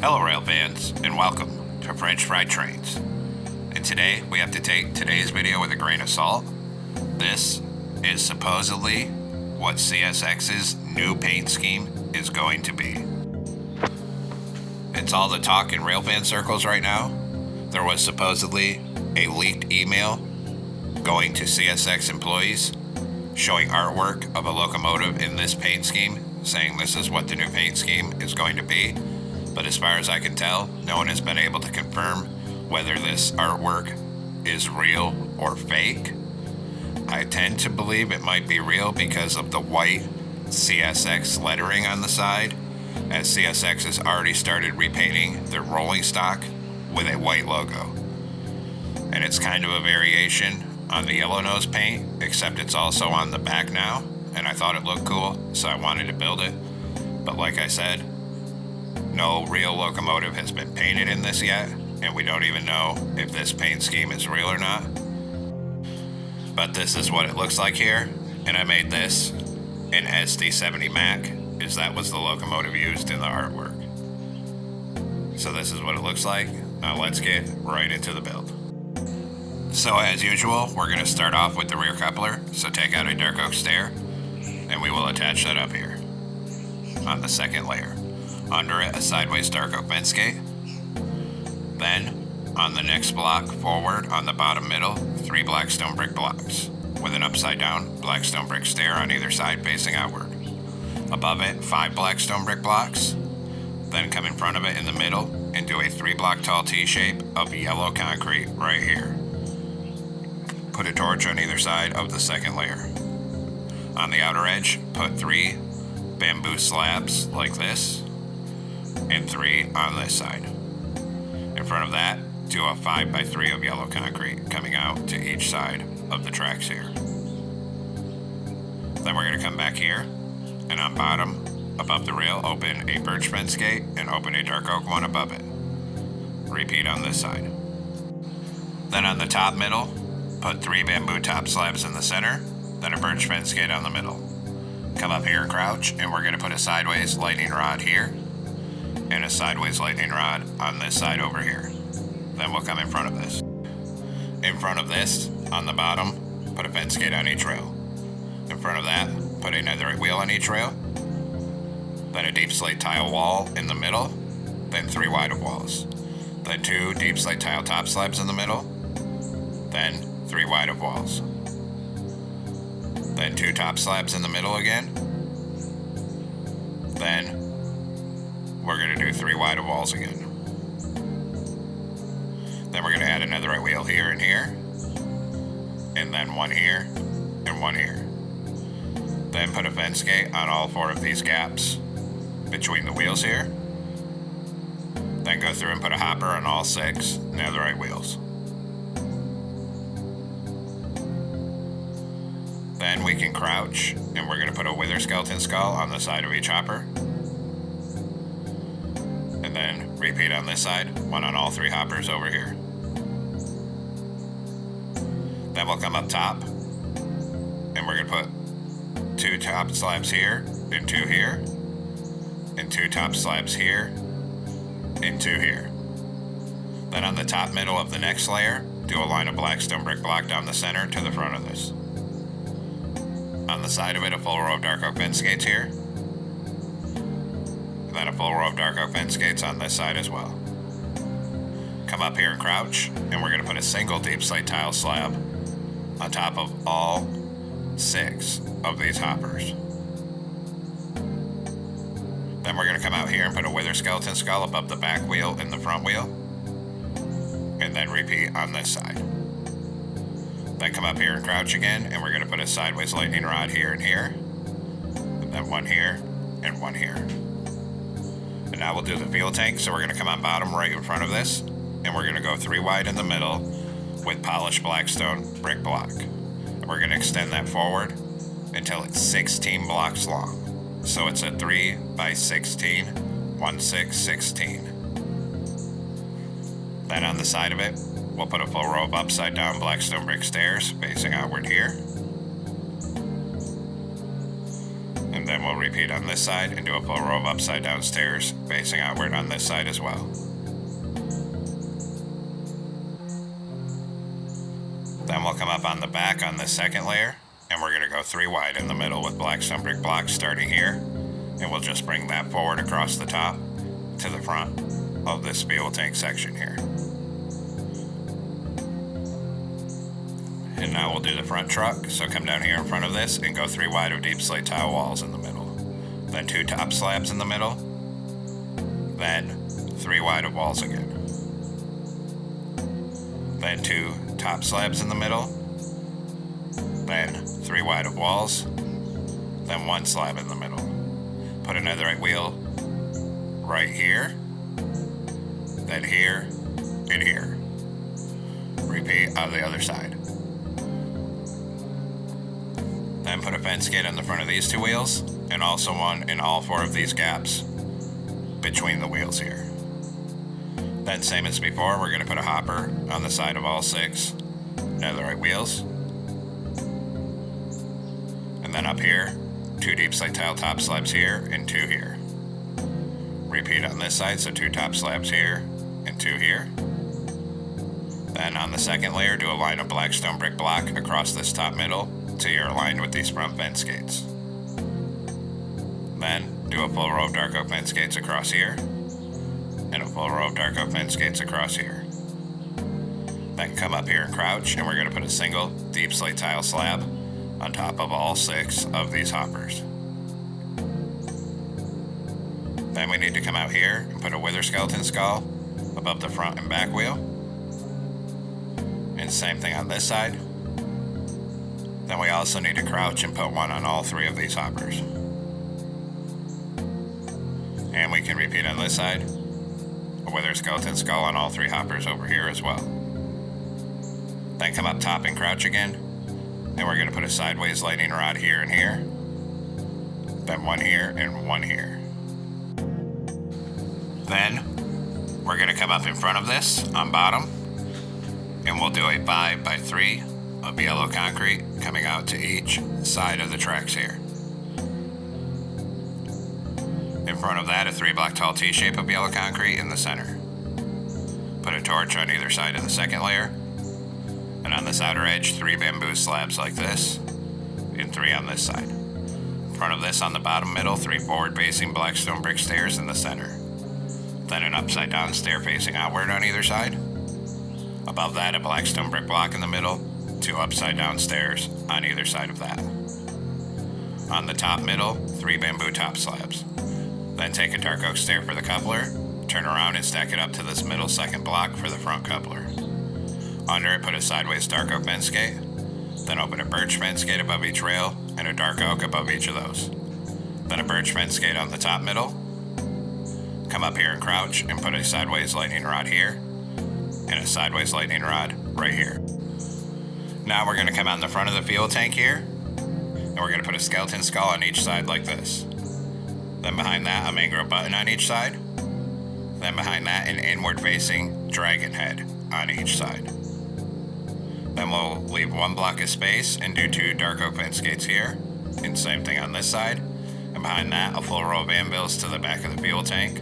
Hello rail fans, and welcome to French Fried Trains. And today we have to take today's video with a grain of salt. This is supposedly what CSX's new paint scheme is going to be. It's all the talk in railfan circles right now. There was supposedly a leaked email going to CSX employees showing artwork of a locomotive in this paint scheme, saying this is what the new paint scheme is going to be. But as far as I can tell, no one has been able to confirm whether this artwork is real or fake. I tend to believe it might be real because of the white CSX lettering on the side, as CSX has already started repainting their rolling stock with a white logo. And it's kind of a variation on the yellow nose paint, except it's also on the back now, and I thought it looked cool, so I wanted to build it. But like I said, no real locomotive has been painted in this yet, and we don't even know if this paint scheme is real or not. But this is what it looks like here, and I made this in SD70MAC, as that was the locomotive used in the artwork. So this is what it looks like. Now let's get right into the build. So as usual, we're going to start off with the rear coupler, so take out a dark oak stair, and we will attach that up here on the second layer. Under it, a sideways dark oak fence gate. Then, on the next block forward, on the bottom middle, 3 black stone brick blocks, with an upside down black stone brick stair on either side facing outward. Above it, 5 black stone brick blocks. Then come in front of it in the middle and do a 3 block tall T shape of yellow concrete right here. Put a torch on either side of the second layer. On the outer edge, put 3 bamboo slabs like this, and 3 on this side. In front of that, do a 5x3 of yellow concrete coming out to each side of the tracks here. Then we're going to come back here, and on bottom, above the rail, open a birch fence gate and open a dark oak one above it. Repeat on this side. Then on the top middle, put 3 bamboo top slabs in the center, then a birch fence gate on the middle. Come up here and crouch, and we're going to put a sideways lightning rod here, and a sideways lightning rod on this side over here. Then we'll come in front of this. In front of this, on the bottom, put a fence gate on each rail. In front of that, put a netherite wheel on each rail. Then a deep slate tile wall in the middle. Then 3 wide of walls. Then 2 deep slate tile top slabs in the middle. Then 3 wide of walls. Then 2 top slabs in the middle again. Then we're going to do 3 wide of walls again. Then we're going to add another right wheel here and here. And then 1 here and 1 here. Then put a fence gate on all 4 of these gaps between the wheels here. Then go through and put a hopper on all 6 netherite wheels. Then we can crouch, and we're going to put a wither skeleton skull on the side of each hopper. And then repeat on this side, 1 on all 3 hoppers over here. Then we'll come up top, and we're going to put 2 top slabs here, and 2 here, and 2 top slabs here, and 2 here. Then on the top middle of the next layer, do a line of black stone brick block down the center to the front of this. On the side of it, a full row of dark oak fence gates here. And then a full row of dark oak fence gates on this side as well. Come up here and crouch, and we're going to put a single deep slate tile slab on top of all 6 of these hoppers. Then we're going to come out here and put a wither skeleton skull above the back wheel and the front wheel. And then repeat on this side. Then come up here and crouch again, and we're going to put a sideways lightning rod here and here. And then 1 here and 1 here. And now we'll do the fuel tank, so we're going to come on bottom right in front of this, and we're going to go 3 wide in the middle with polished blackstone brick block. And we're going to extend that forward until it's 16 blocks long. So it's a 3 by 16, 1, 6, 16. Then on the side of it, we'll put a full row of upside down black stone brick stairs facing outward here. And Then we'll repeat on this side and do a full row of upside down stairs facing outward on this side as well. Then we'll come up on the back on this second layer, and we're going to go 3 wide in the middle with blackstone brick blocks starting here, and we'll just bring that forward across the top to the front of this fuel tank section here. And now we'll do the front truck, so come down here in front of this and go 3 wide of deep slate tile walls in the middle. Then 2 top slabs in the middle, then 3 wide of walls again. Then 2 top slabs in the middle, then 3 wide of walls, then 1 slab in the middle. Put a netherite wheel right here, then here, and here. Repeat on the other side. Then put a fence gate on the front of these 2 wheels, and also one in all 4 of these gaps between the wheels here. Then same as before, we're going to put a hopper on the side of all 6 netherite wheels. And then up here, 2 deep slate tile top slabs here and 2 here. Repeat on this side, so 2 top slabs here and 2 here. Then on the second layer, do a line of blackstone brick block across this top middle till you're aligned with these front fence gates. Then do a full row of dark oak fence gates across here, and a full row of dark oak fence gates across here. Then come up here and crouch, and we're going to put a single deep slate tile slab on top of all 6 of these hoppers. Then we need to come out here and put a wither skeleton skull above the front and back wheel. And same thing on this side. Then we also need to crouch and put one on all 3 of these hoppers. And we can repeat on this side. A wither skeleton skull on all 3 hoppers over here as well. Then come up top and crouch again. And we're going to put a sideways lightning rod here and here. Then 1 here and 1 here. Then we're going to come up in front of this on bottom. And we'll do a 5x3 of yellow concrete coming out to each side of the tracks here. In front of that, a 3-block tall T-shape of yellow concrete in the center. Put a torch on either side of the second layer. And on this outer edge, 3 bamboo slabs like this, and 3 on this side. In front of this on the bottom middle, 3 forward-facing blackstone brick stairs in the center. Then an upside-down stair facing outward on either side. Above that, a blackstone brick block in the middle, 2 upside-down stairs on either side of that. On the top middle, 3 bamboo top slabs. Then take a dark oak stair for the coupler, turn around and stack it up to this middle second block for the front coupler. Under it, put a sideways dark oak fence gate, then open a birch fence gate above each rail and a dark oak above each of those. Then a birch fence gate on the top middle. Come up here and crouch and put a sideways lightning rod here and a sideways lightning rod right here. Now we're going to come on the front of the fuel tank here, and we're going to put a skeleton skull on each side like this. Then behind that, a mangrove button on each side. Then behind that, an inward facing dragon head on each side. Then we'll leave 1 block of space and do 2 dark oak fence gates here, and same thing on this side. And behind that, a full row of anvils to the back of the fuel tank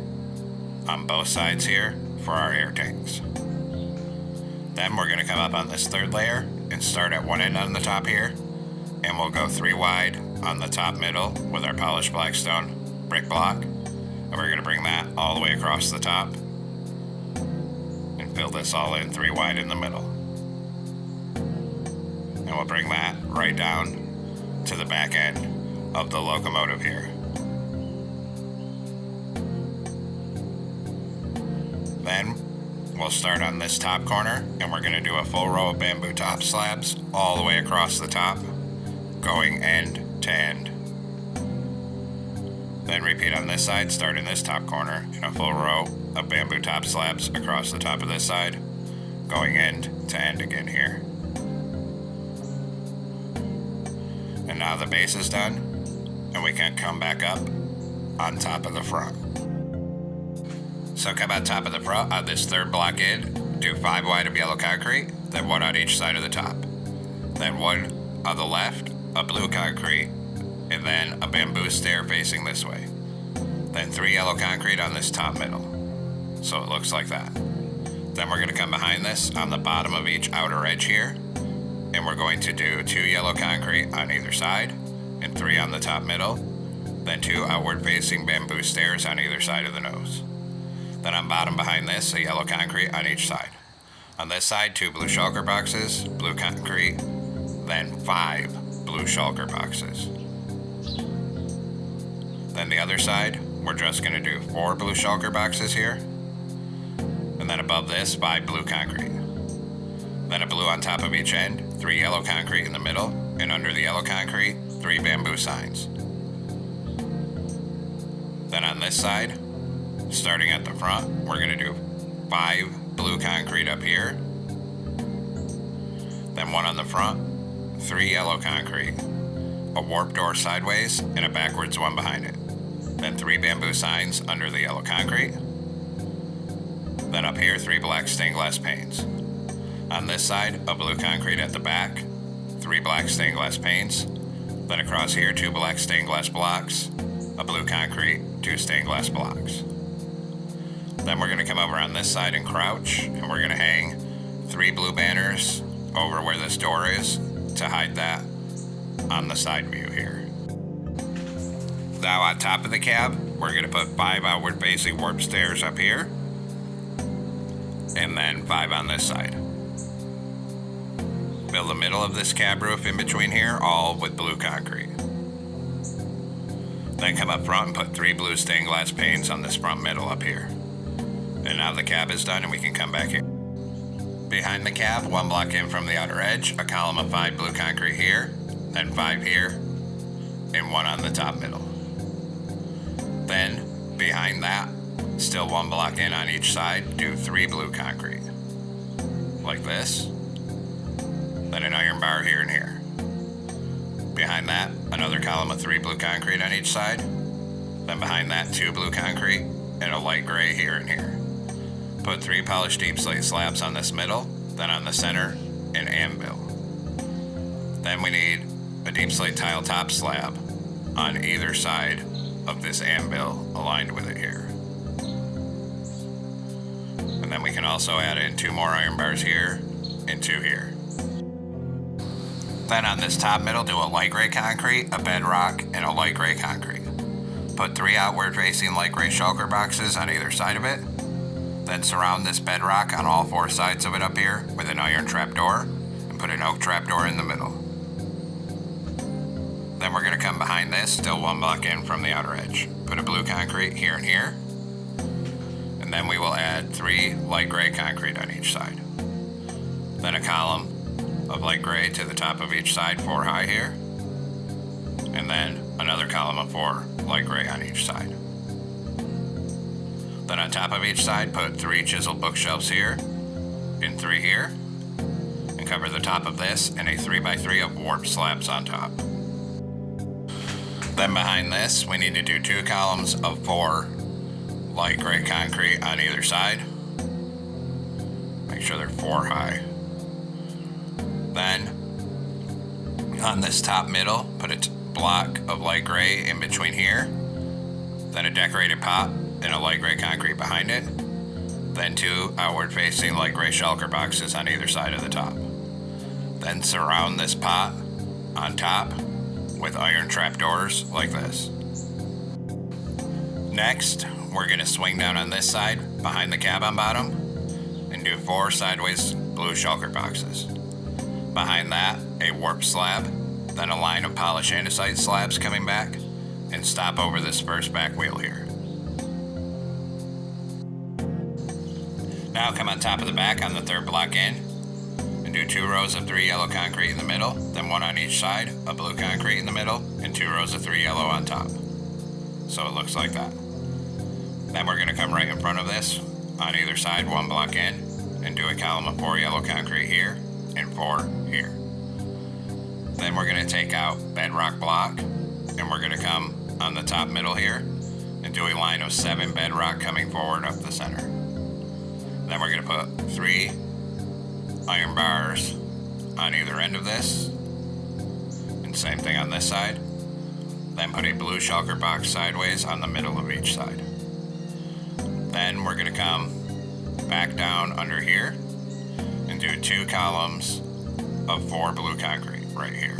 on both sides here for our air tanks. Then we're going to come up on this 3rd layer and start at one end on the top here, and we'll go 3 wide on the top middle with our polished blackstone brick block, and we're going to bring that all the way across the top and fill this all in 3 wide in the middle. And we'll bring that right down to the back end of the locomotive here. Then we'll start on this top corner, and we're going to do a full row of bamboo top slabs all the way across the top, going end to end. Then repeat on this side, start in this top corner, in a full row of bamboo top slabs across the top of this side, going end to end again here. And now the base is done, and we can come back up on top of the front. So come on top of the front on this 3rd block in, do 5 wide of yellow concrete, then 1 on each side of the top. Then 1 on the left of blue concrete, and then a bamboo stair facing this way. Then 3 yellow concrete on this top middle. So it looks like that. Then we're going to come behind this on the bottom of each outer edge here, and we're going to do 2 yellow concrete on either side and 3 on the top middle, then 2 outward facing bamboo stairs on either side of the nose. Then on bottom behind this, a yellow concrete on each side. On this side, 2 blue shulker boxes, blue concrete, then 5 blue shulker boxes. Then the other side, we're just going to do 4 blue shulker boxes here, and then above this, 5 blue concrete. Then a blue on top of each end, 3 yellow concrete in the middle, and under the yellow concrete, 3 bamboo signs. Then on this side, starting at the front, we're going to do 5 blue concrete up here, then 1 on the front, 3 yellow concrete, a warp door sideways, and a backwards one behind it. Then 3 bamboo signs under the yellow concrete. Then up here, 3 black stained glass panes. On this side, a blue concrete at the back, 3 black stained glass panes. Then across here, 2 black stained glass blocks, a blue concrete, 2 stained glass blocks. Then we're going to come over on this side and crouch, and we're going to hang 3 blue banners over where this door is to hide that on the side view here. Now on top of the cab, we're going to put 5 outward facing warp stairs up here, and then 5 on this side. Fill the middle of this cab roof in between here, all with blue concrete. Then come up front and put 3 blue stained glass panes on this front middle up here. And now the cab is done and we can come back here. Behind the cab, 1 block in from the outer edge, a column of 5 blue concrete here, then 5 here, and 1 on the top middle. Then, behind that, still 1 block in on each side, do 3 blue concrete. Like this. Then an iron bar here and here. Behind that, another column of 3 blue concrete on each side. Then behind that, 2 blue concrete and a light gray here and here. Put 3 polished deep slate slabs on this middle, then on the center, an anvil. Then we need a deep slate tile top slab on either side of this anvil aligned with it here. And then we can also add in 2 more iron bars here and 2 here. Then on this top middle, do a light gray concrete, a bedrock, and a light gray concrete. Put 3 outward facing light gray shulker boxes on either side of it. Then surround this bedrock on all 4 sides of it up here with an iron trapdoor and put an oak trapdoor in the middle. Then we're going to come behind this, still 1 block in from the outer edge. Put a blue concrete here and here. And then we will add 3 light gray concrete on each side. Then a column of light gray to the top of each side, 4 high here. And then another column of 4 light gray on each side. Then on top of each side, put 3 chiseled bookshelves here and 3 here. And cover the top of this in a 3x3 of warp slabs on top. Then behind this, we need to do 2 columns of 4 light gray concrete on either side. Make sure they're 4 high. Then on this top middle, put a block of light gray in between here. Then a decorated pot and a light gray concrete behind it. Then 2 outward facing light gray shulker boxes on either side of the top. Then surround this pot on top with iron trapdoors like this. Next, we're going to swing down on this side behind the cab on bottom and do 4 sideways blue shulker boxes. Behind that, a warp slab, then a line of polished andesite slabs coming back, and stop over this first back wheel here. Now come on top of the back on the 3rd block in, and do 2 rows of 3 yellow concrete in the middle, then 1 on each side, a blue concrete in the middle, and 2 rows of 3 yellow on top. So it looks like that. Then we're going to come right in front of this, on either side, 1 block in, and do a column of 4 yellow concrete here, and 4 here. Then we're going to take out bedrock block, and we're going to come on the top middle here and do a line of 7 bedrock coming forward up the center. Then we're going to put 3 iron bars on either end of this, and same thing on this side. Then put a blue shulker box sideways on the middle of each side. Then we're going to come back down under here and do 2 columns of 4 blue concrete right here.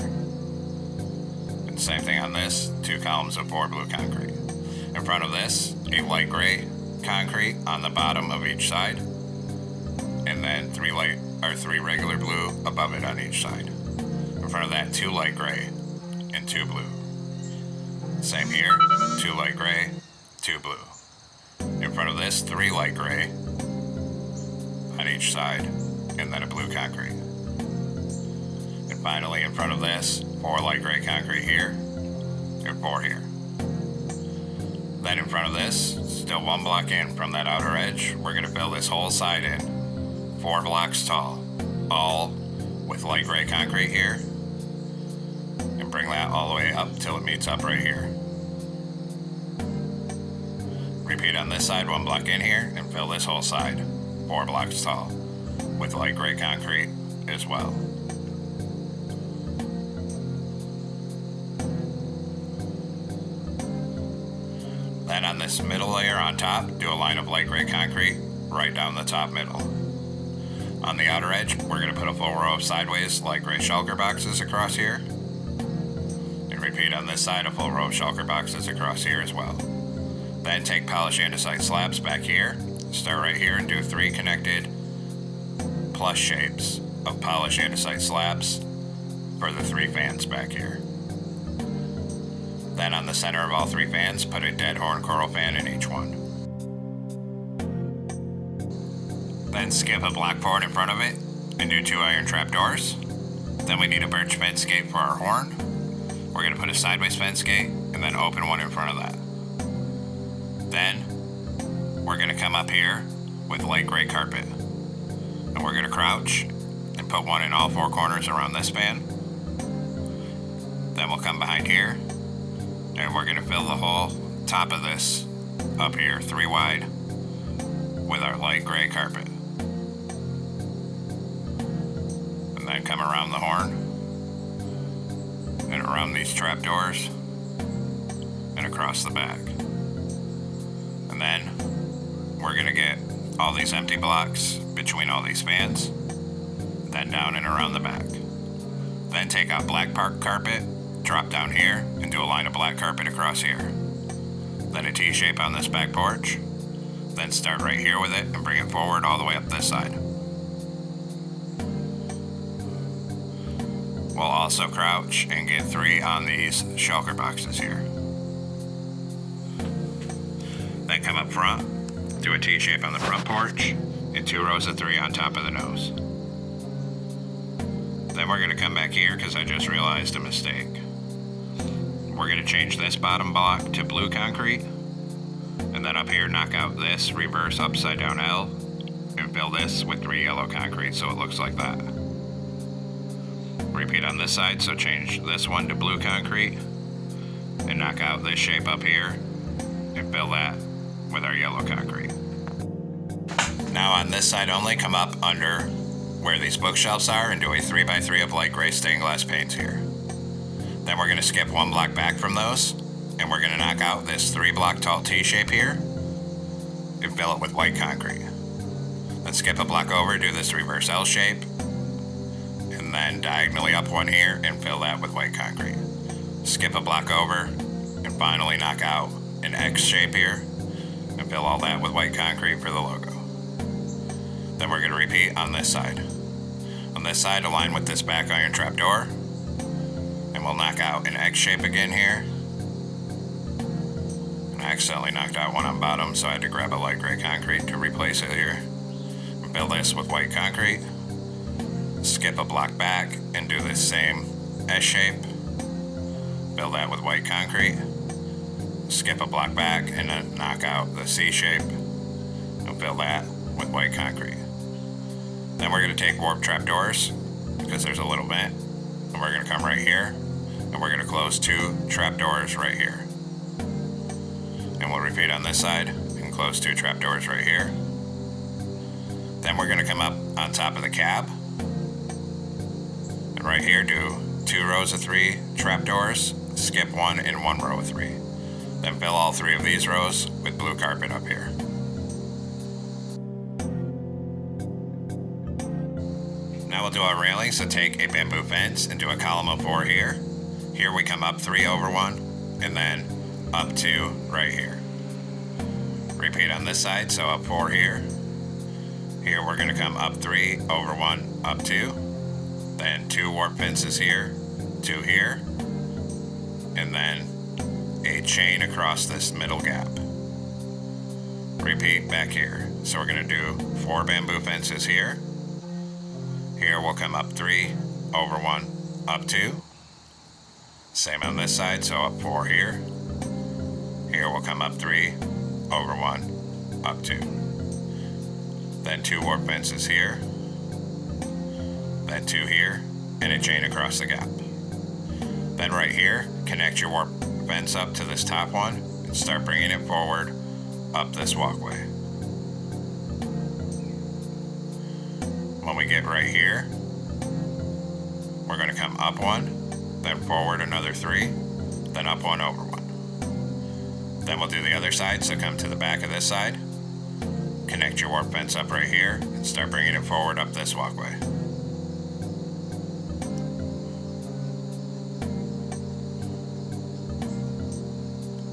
And same thing on this, 2 columns of 4 blue concrete. In front of this, a light gray concrete on the bottom of each side, and then 3 regular blue above it on each side. In front of that, 2 light gray and 2 blue. Same here, 2 light gray, 2 blue. In front of this, 3 light gray on each side, and then a blue concrete. And finally, in front of this, 4 light gray concrete here, and 4 here. Then in front of this, still 1 block in from that outer edge, we're going to fill this whole side in, 4 blocks tall, all with light gray concrete here, and bring that all the way up till it meets up right here. Repeat on this side, 1 block in here, and fill this whole side, 4 blocks tall, with light gray concrete as well. Then on this middle layer on top, do a line of light gray concrete right down the top middle. On the outer edge, we're going to put a full row of sideways light gray shulker boxes across here. And repeat on this side, a full row of shulker boxes across here as well. Then take polished andesite slabs back here, start right here and do 3 connected plus shapes of polished andesite slabs for the 3 fans back here. Then on the center of all 3 fans, put a dead horn coral fan in each one. Then skip a black board in front of it and do 2 iron trapdoors. Then we need a birch fence gate for our horn. We're going to put a sideways fence gate and then open one in front of that. Then we're going to come up here with light gray carpet. And we're going to crouch and put 1 in all 4 corners around this span. Then we'll come behind here and we're going to fill the whole top of this up here 3 wide with our light gray carpet. And then come around the horn and around these trapdoors and across the back. And then we're going to get all these empty blocks between all these fans, then down and around the back. Then take out black carpet, drop down here, and do a line of black carpet across here. Then a T-shape on this back porch. Then start right here with it and bring it forward all the way up this side. We'll also crouch and get 3 on these shulker boxes here. Then come up front, do a T-shape on the front porch, and 2 rows of 3 on top of the nose. Then we're going to come back here because I just realized a mistake. We're going to change this bottom block to blue concrete, and then up here knock out this reverse upside down L, and fill this with 3 yellow concrete so it looks like that. Repeat on this side, so change this one to blue concrete, and knock out this shape up here, and fill that with our yellow concrete. Now on this side only, come up under where these bookshelves are and do a 3x3 of light gray stained glass panes here. Then we're going to skip 1 block back from those, and we're going to knock out this 3 block tall T-shape here and fill it with white concrete. Then skip a block over, do this reverse L shape, and then diagonally up 1 here and fill that with white concrete. Skip a block over, and finally knock out an X shape here and fill all that with white concrete for the logo. Then we're going to repeat on this side. On this side, align with this back iron trapdoor, and we'll knock out an X shape again here. And I accidentally knocked out one on bottom, so I had to grab a light gray concrete to replace it here. And fill this with white concrete. Skip a block back and do this same S shape. Fill that with white concrete. Skip a block back and then knock out the C shape and fill that with white concrete. Then we're going to take warp trapdoors because there's a little vent, and we're going to come right here and we're going to close 2 trapdoors right here. And we'll repeat on this side and close 2 trapdoors right here. Then we're going to come up on top of the cab and right here do 2 rows of 3 trapdoors, skip one in one row of 3. Then fill all 3 of these rows with blue carpet up here. Now we'll do our railing, so take a bamboo fence and do a column of 4 here. Here we come up 3 over 1, and then up 2 right here. Repeat on this side, so up 4 here. Here we're going to come up 3 over 1, up 2. Then 2 warp fences here, 2 here, and then a chain across this middle gap. Repeat back here. So we're going to do 4 bamboo fences here. Here we'll come up 3 over 1, up 2. Same on this side, so up 4 here. Here we'll come up 3 over 1, up 2. Then 2 warp fences here. Then 2 here, and a chain across the gap. Then right here, connect your warp fence up to this top one and start bringing it forward up this walkway. When we get right here, we're going to come up 1, then forward another 3, then up 1 over 1. Then we'll do the other side, so come to the back of this side, connect your warp fence up right here, and start bringing it forward up this walkway.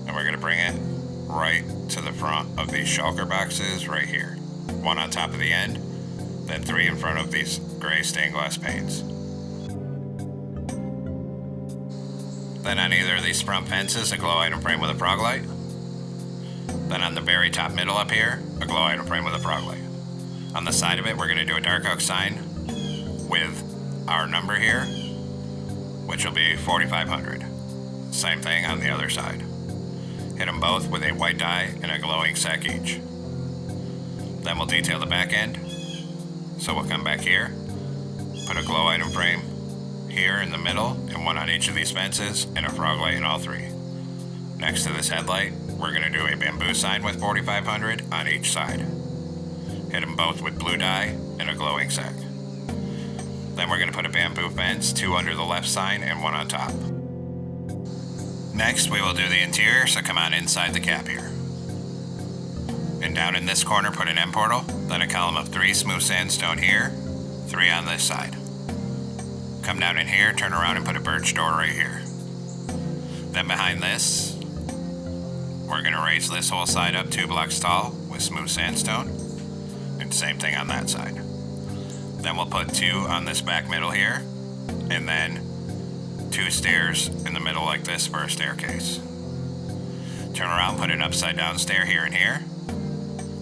And we're going to bring it right to the front of these shulker boxes right here. 1 on top of the end, then 3 in front of these gray stained glass panes. Then on either of these front fences, a glow item frame with a frog light. Then on the very top middle up here, a glow item frame with a frog light. On the side of it, we're going to do a dark oak sign with our number here, which will be 4500. Same thing on the other side. Hit them both with a white die and a glowing sec each. Then we'll detail the back end. So we'll come back here, put a glow item frame here in the middle, and 1 on each of these fences, and a frog light in all 3. Next to this headlight, we're going to do a bamboo sign with 4500 on each side. Hit them both with blue dye and a glowing sec. Then we're going to put a bamboo fence, 2 under the left sign and 1 on top. Next, we will do the interior, so come on inside the cap here. And down in this corner, put an M portal, then a column of 3 smooth sandstone here, 3 on this side. Come down in here, turn around and put a birch door right here. Then behind this, we're going to raise this whole side up 2 blocks tall with smooth sandstone, and same thing on that side. Then we'll put 2 on this back middle here, and then 2 stairs in the middle like this for a staircase. Turn around, put an upside down stair here and here.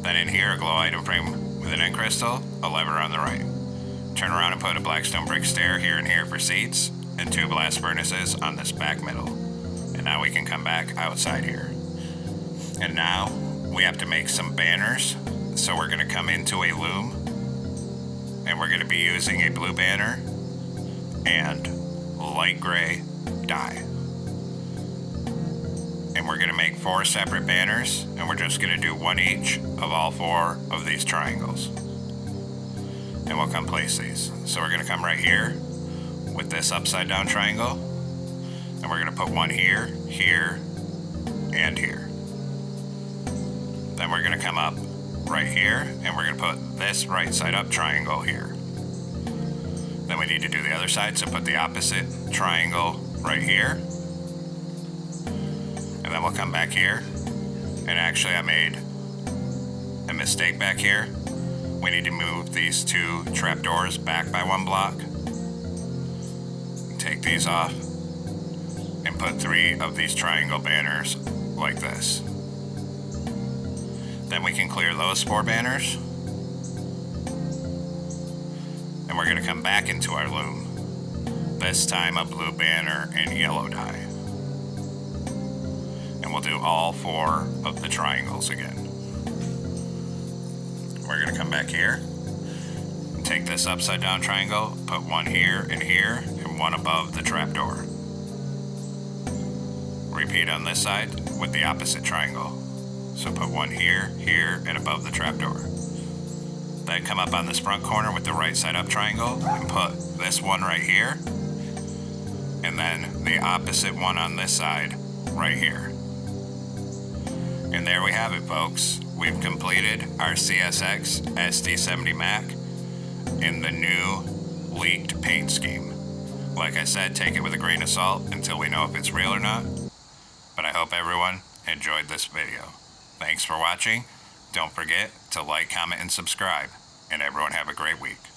Then in here, a glow item frame with an end crystal, a lever on the right. Turn around and put a blackstone brick stair here and here for seats, and 2 blast furnaces on this back middle. And now we can come back outside here. And now we have to make some banners. So we're going to come into a loom, and we're going to be using a blue banner and light gray dye. And we're going to make 4 separate banners, and we're just going to do 1 each of all 4 of these triangles. And we'll come place these. So we're going to come right here with this upside down triangle, and we're going to put 1 here, here, and here. Then we're going to come up right here, and we're going to put this right side up triangle here. Then we need to do the other side, so put the opposite triangle right here. And then we'll come back here. And actually I made a mistake back here. We need to move these 2 trapdoors back by 1 block. Take these off and put 3 of these triangle banners like this. Then we can clear those 4 banners. And we're going to come back into our loom. This time a blue banner and yellow dye. And we'll do all 4 of the triangles again. We're going to come back here and take this upside down triangle, put 1 here, and 1 above the trapdoor. Repeat on this side with the opposite triangle. So put 1 here, here, and above the trapdoor. Then come up on this front corner with the right side up triangle and put this 1 right here, and then the opposite one on this side right here. And there we have it, folks. We've completed our CSX SD70MAC in the new leaked paint scheme. Like I said, take it with a grain of salt until we know if it's real or not. But I hope everyone enjoyed this video. Thanks for watching. Don't forget to like, comment, and subscribe. And everyone have a great week.